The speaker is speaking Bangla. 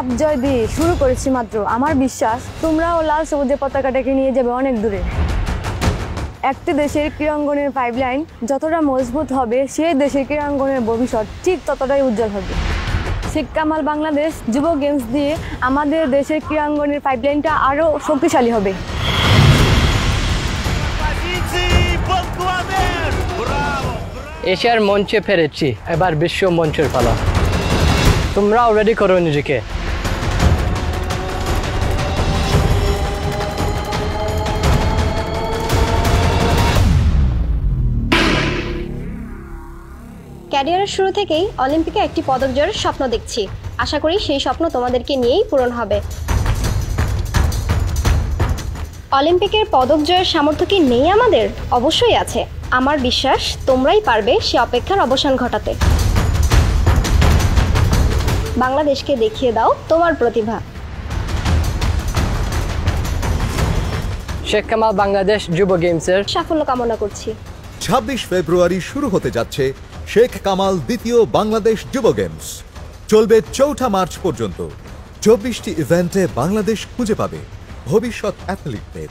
কাপ জয় দিয়ে শুরু করেছি মাত্র। আমার বিশ্বাস তোমরাও লাল সবুজের পতাকাটাকে নিয়ে যাবে অনেক দূরে। একটি দেশের ক্রীড়াঙ্গনের পাইপলাইন যতটা মজবুত হবে, সেই দেশের ক্রীড়াঙ্গনের ভবিষ্যৎ ঠিক ততটাই উজ্জ্বল হবে। শেখ কামাল বাংলাদেশ যুব গেমস দিয়ে আমাদের দেশের ক্রীড়াঙ্গনের পাইপলাইনটা আরও শক্তিশালী হবে। এশিয়ার মঞ্চে ফেরেছি, এবার বিশ্ব মঞ্চের পালা। তোমরাও রেডি করো নিজেকে। ক্যারিয়ারের শুরু থেকেই অলিম্পিকে একটি পদক জয়ের স্বপ্ন দেখছি। আশা করি সেই স্বপ্ন তোমাদেরকে নিয়েই পূরণ হবে। অলিম্পিকের পদক জয়ের সামর্থ্য কি নেই আমাদের? অবশ্যই আছে। আমার বিশ্বাস তোমরাই পারবে সে অপেক্ষার অবসান ঘটাতে। বাংলাদেশকে দেখিয়ে দাও তোমার প্রতিভা। শেখ কামাল বাংলাদেশ যুব গেমসের সাফল্য কামনা করছি। 26 ফেব্রুয়ারি শুরু হতে যাচ্ছে শেখ কামাল দ্বিতীয় বাংলাদেশ যুব গেমস। চলবে 4 মার্চ পর্যন্ত। 24টি ইভেন্টে বাংলাদেশ খুঁজে পাবে ভবিষ্যৎ অ্যাথলিটদের।